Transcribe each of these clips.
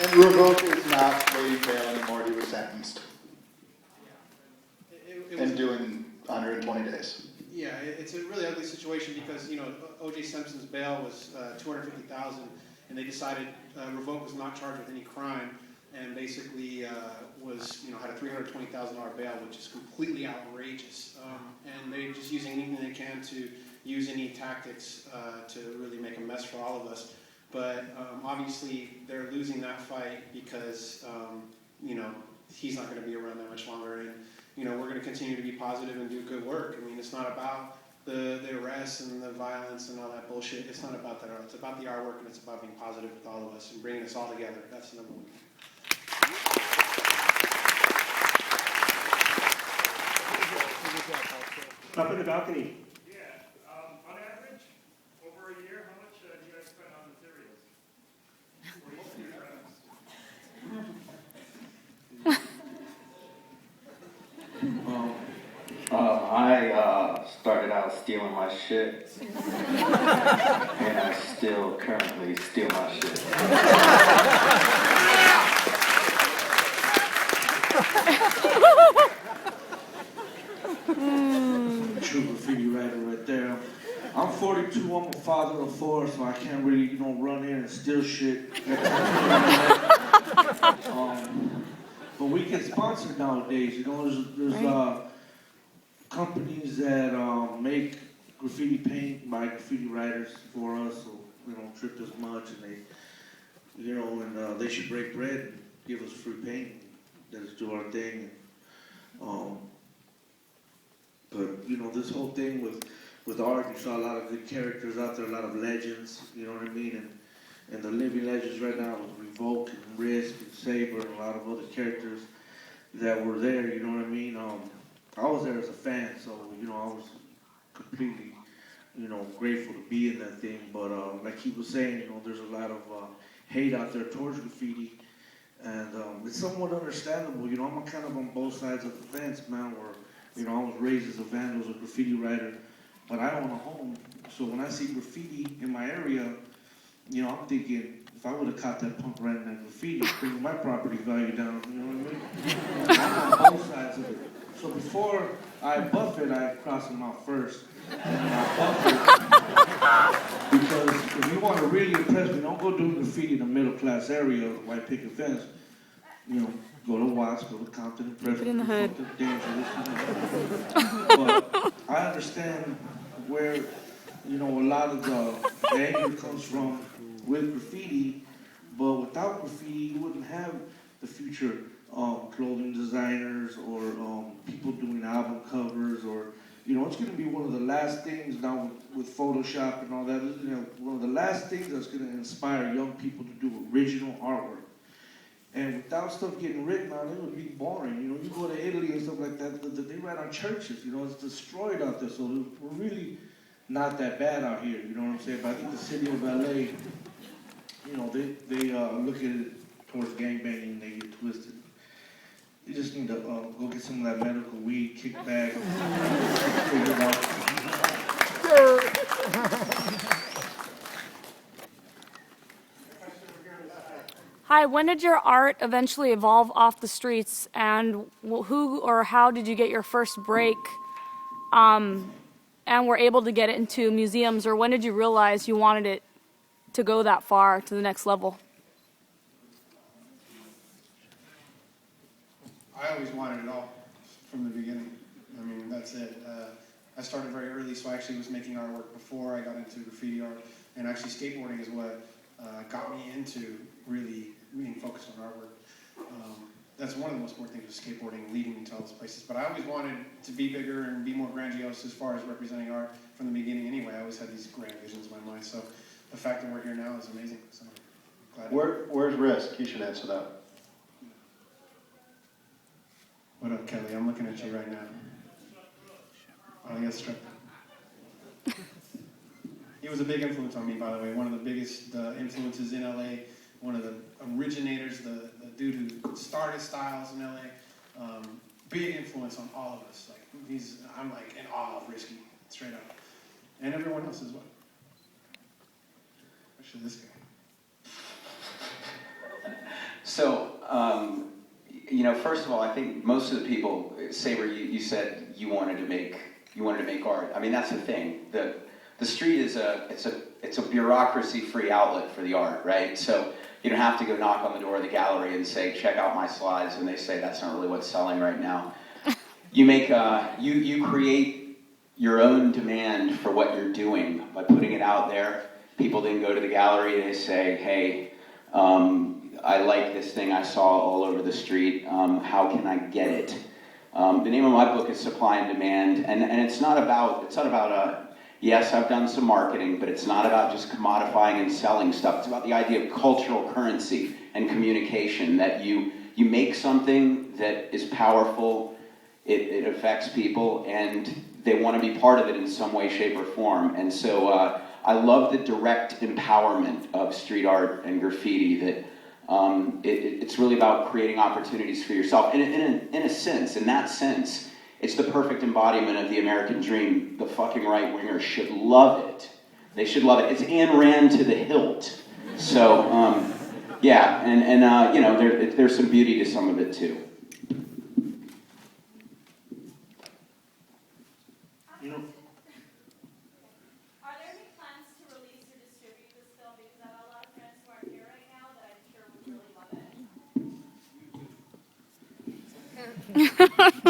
And Revoke is not waiting bail anymore. He was sentenced and doing 120 days. Yeah, it's a really ugly situation because, you know, O.J. Simpson's bail was $250,000, and they decided Revoke was not charged with any crime, and basically was, you know, had a $320,000 bail, which is completely outrageous. And they're just using anything they can to use any tactics to really make a mess for all of us. But obviously they're losing that fight because, you know, he's not going to be around that much longer. And, you know, we're going to continue to be positive and do good work. I mean, it's not about the arrests and the violence and all that bullshit. It's not about that. It's about the artwork, and it's about being positive with all of us and bringing us all together. That's the number one. Up in the balcony. On average, over a year, how much do you guys spend on materials? For most of your I started out stealing my shit, and I still currently steal my shit. True graffiti writer right there. I'm 42, I'm a father of four, so I can't really, you know, run in and steal shit. But we get sponsored nowadays, you know, there's companies that make graffiti paint by graffiti writers for us, so we don't trip as much, and they, you know, and they should break bread and give us free paint, let us do our thing. But, you know, this whole thing with art, you saw a lot of good characters out there, a lot of legends, you know what I mean? And the living legends right now with Revoke and Risk and Saber and a lot of other characters that were there, you know what I mean? I was there as a fan, so, you know, I was completely, you know, grateful to be in that thing. But like he was saying, you know, there's a lot of hate out there towards graffiti. And it's somewhat understandable, you know, I'm kind of on both sides of the fence, man, where, you know, I was raised as a vandal, as a graffiti writer, but I own a home. So when I see graffiti in my area, you know, I'm thinking, if I would have caught that punk writing that graffiti, bringing my property value down, you know what I mean? I'm on both sides of it. So before I buff it, I cross them out first. And I buff it. Because if you want to really impress me, don't go do graffiti in the middle class area, white picket fence. You know, go to Watts, go to Compton, impress me. in the hood. Dangerous. But I understand where, you know, a lot of the anger comes from with graffiti, but without graffiti, you wouldn't have the future clothing designers or people doing album covers, or, you know, it's going to be one of the last things now with Photoshop and all that. You know, one of the last things that's going to inspire young people to do original artwork. And without stuff getting written on, it would be boring. You know, you go to Italy and stuff like that, they write on churches. You know, it's destroyed out there. So we're really not that bad out here. You know what I'm saying? But I think the city of LA, you know, they look at it towards gangbanging and they get twisted. You just need to go get some of that medical weed, kick back, figure it out. Hi, when did your art eventually evolve off the streets, and who or how did you get your first break and were able to get it into museums, or when did you realize you wanted it to go that far, to the next level? I always wanted it all from the beginning. I mean, that's it. I started very early, so I actually was making artwork before I got into graffiti art, and actually skateboarding is what got me into really being focused on artwork. That's one of the most important things with skateboarding, leading me to all those places. But I always wanted to be bigger and be more grandiose as far as representing art from the beginning anyway. I always had these grand visions in my mind, so the fact that we're here now is amazing. So I'm glad. Where's Risk? You should answer that. What up, Kelly? I'm looking at you right now. Oh, he got struck. He was a big influence on me, by the way. One of the biggest influences in LA. One of the originators, the dude who started styles in LA. Big influence on all of us. Like I'm like in awe of Risky, straight up, and everyone else as well. Especially this guy. So, you know, first of all, I think most of the people, Saber, you said you wanted to make art. I mean, that's the thing. The street is it's a bureaucracy-free outlet for the art, right? So you don't have to go knock on the door of the gallery and say, check out my slides, and they say that's not really what's selling right now. You make you create your own demand for what you're doing by putting it out there. People then go to the gallery, they say, hey, I like this thing I saw all over the street. How can I get it? The name of my book is Supply and Demand, and it's not about yes, I've done some marketing, but it's not about just commodifying and selling stuff. It's about the idea of cultural currency and communication, that you make something that is powerful, it affects people, and they want to be part of it in some way, shape, or form. And so I love the direct empowerment of street art and graffiti, that it's really about creating opportunities for yourself. And in that sense, it's the perfect embodiment of the American dream. The fucking right-wingers should love it. They should love it. It's Ayn Rand to the hilt. So, yeah, and you know, there's some beauty to some of it, too. Are there any plans to release or distribute this film? Because I have a lot of friends who aren't here right now that I'm sure would really love it.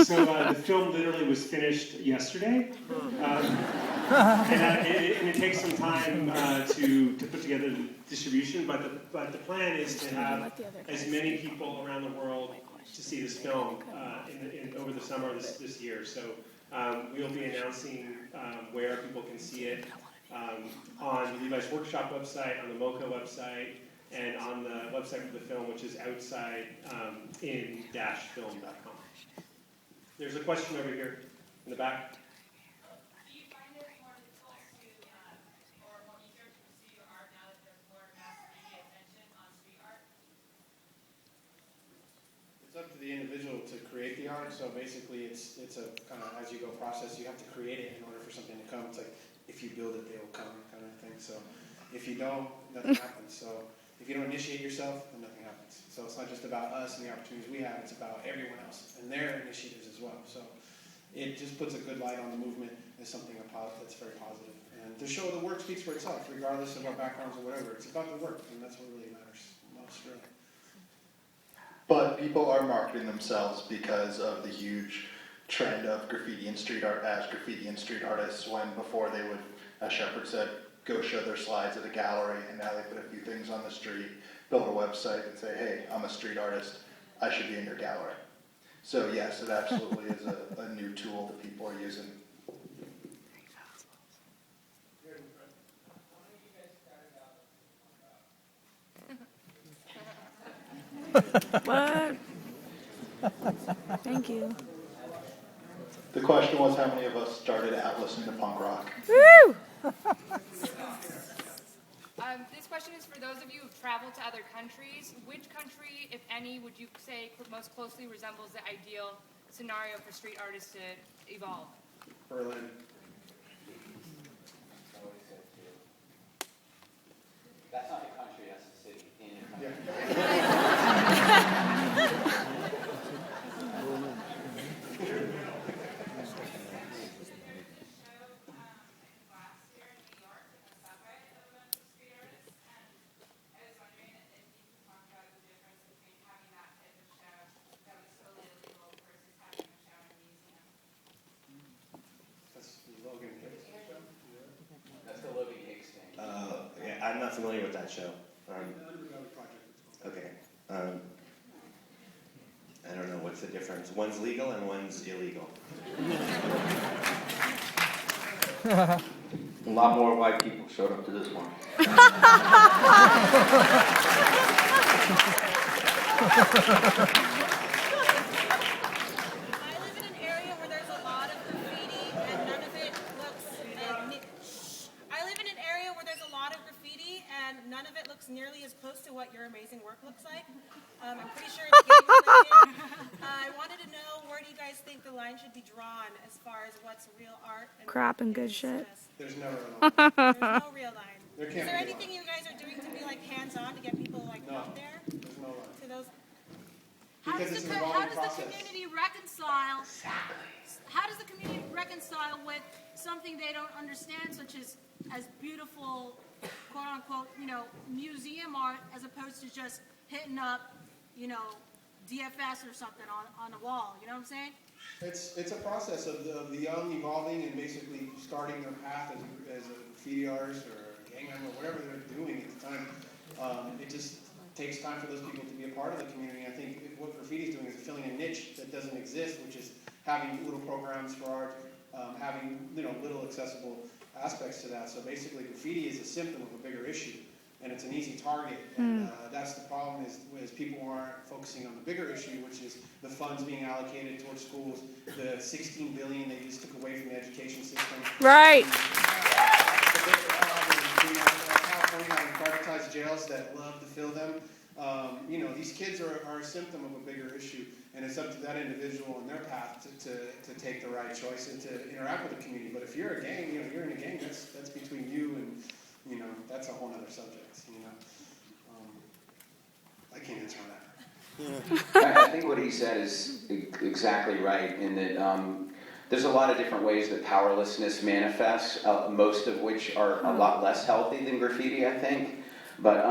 So the film literally was finished yesterday, and it takes some time to put together the distribution. But the plan is to have as many people around the world to see this film over the summer this year. So we'll be announcing where people can see it on the Levi's Workshop website, on the MOCA website, and on the website for the film, which is outside in-film.com. There's a question over here in the back. Do you find it more difficult to, or more easier to pursue your art now that there's more mass media attention on street art? It's up to the individual to create the art, so basically it's a kind of as you go process. You have to create it in order for something to come. It's like, if you build it, they will come, kind of thing. So if you don't, nothing happens. So if you don't initiate yourself, then nothing happens. So it's not just about us and the opportunities we have, it's about everyone else and their initiatives as well. So it just puts a good light on the movement as something that's very positive. And to show the work speaks for itself, regardless of our backgrounds or whatever. It's about the work, and that's what really matters most, really. But people are marketing themselves because of the huge trend of graffiti and street art as graffiti and street artists, when before they would, as Shepard said, go show their slides at a gallery, and now they put a few things on the street, build a website, and say, hey, I'm a street artist, I should be in your gallery. So yes, it absolutely is a new tool that people are using. What? Thank you. The question was, how many of us started out listening to punk rock? Woo! This question is for those of you who've traveled to other countries. Which country, if any, would you say most closely resembles the ideal scenario for street artists to evolve? Berlin. That's not a country, that's a city. Yeah. I'm not familiar with that show. Okay. I don't know what's the difference. One's legal and one's illegal. A lot more white people showed up to this one. I live in an area where there's a lot of graffiti and none of it looks. I live in an area where there's a lot of graffiti and none of it looks nearly as close to what your amazing work looks like. I'm pretty sure it's game related. I wanted to know, where do you guys think the line should be drawn as far as what's real art and Crap and good shit. There's no real line. There's no real line. There Is can't there be a anything you guys are doing to be like hands-on to get people like No. out there There's no line. to those? Because it's an evolving process. Community reconcile? Exactly. How does the community reconcile with something they don't understand, such as beautiful, quote unquote, museum art, as opposed to just hitting up, DFS or something on a wall? You know what I'm saying? It's a process of the young evolving and basically starting their path as a graffiti artist or a gang member, whatever they're doing at the time. It just takes time for those people to be a part of the community. I think what graffiti is doing is filling a niche that doesn't exist, which is having little programs for art, having little accessible aspects to that. So basically, graffiti is a symptom of a bigger issue, and it's an easy target. And that's the problem is people aren't focusing on the bigger issue, which is the funds being allocated towards schools, the $16 billion they just took away from the education system. Right. California having privatized jails that love to fill them. These kids are a symptom of a bigger issue, and it's up to that individual and their path to take the right choice and to interact with the community. But if you're a gang, you're in a gang, that's between you and, that's a whole other subject, I can't answer that. I think what he said is exactly right in that there's a lot of different ways that powerlessness manifests, most of which are a lot less healthy than graffiti, I think. But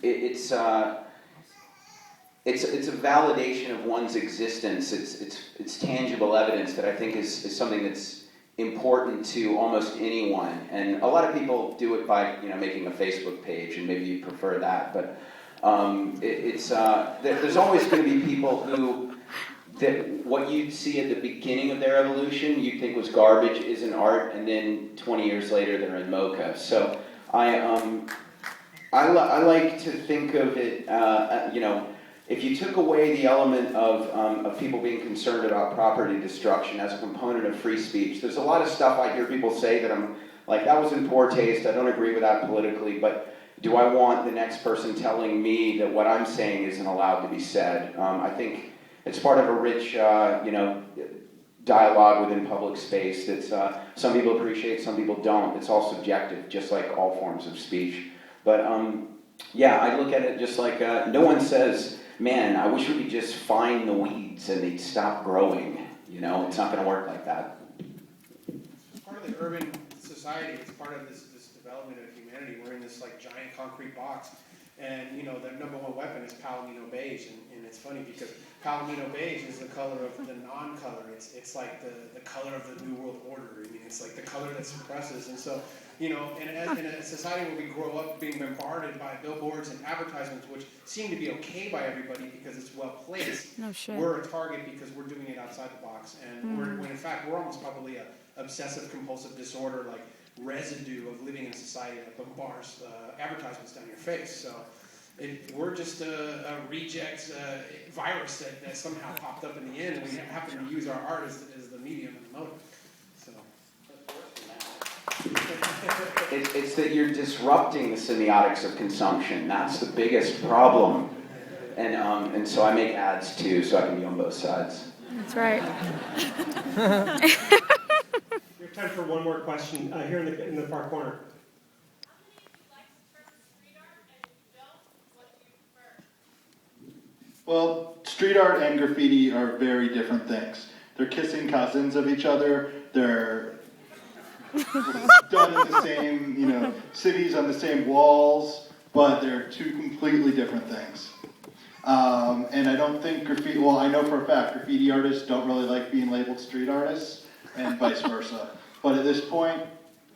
it's a validation of one's existence. It's tangible evidence that I think is something that's important to almost anyone. And a lot of people do it by making a Facebook page, and maybe you prefer that. But there's always going to be people who that what you'd see at the beginning of their evolution you'd think was garbage isn't art, and then 20 years later they're in MOCA. So I like to think of it, if you took away the element of people being concerned about property destruction as a component of free speech, there's a lot of stuff I hear people say that I'm like, that was in poor taste, I don't agree with that politically, but do I want the next person telling me that what I'm saying isn't allowed to be said? I think it's part of a rich, dialogue within public space that some people appreciate, some people don't. It's all subjective, just like all forms of speech. But I look at it just like no one says, man, I wish we could just find the weeds and they'd stop growing. It's not going to work like that. It's part of the urban society. It's part of this development of humanity. We're in this giant concrete box, and the number one weapon is Palomino beige, and it's funny because Palomino beige is the color of the non-color. It's like the color of the New World Order. I mean, it's like the color that suppresses, and so. In a society where we grow up being bombarded by billboards and advertisements, which seem to be okay by everybody because it's well placed, we're a target because we're doing it outside the box, and when in fact we're almost probably a obsessive compulsive disorder, like residue of living in a society that bombards advertisements down your face. So we're just a reject virus that somehow popped up in the end, and we happen to use our art as the medium and the motive. It's that you're disrupting the semiotics of consumption. That's the biggest problem. And so I make ads too, so I can be on both sides. That's right. We have time for one more question here in the far corner. Well, street art and graffiti are very different things. They're kissing cousins of each other. They're done in the same, cities on the same walls, but they're two completely different things. And I don't think graffiti, well, I know for a fact graffiti artists don't really like being labeled street artists, and vice versa. But at this point,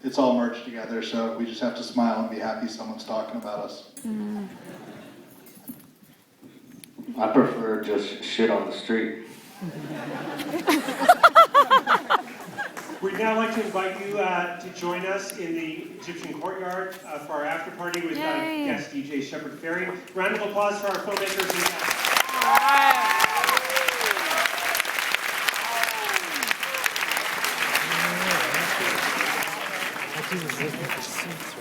it's all merged together, so we just have to smile and be happy someone's talking about us. I prefer just shit on the street. We'd now like to invite you to join us in the Egyptian courtyard for our after party with guest DJ Shepard Ferry. Round of applause for our filmmakers and guests.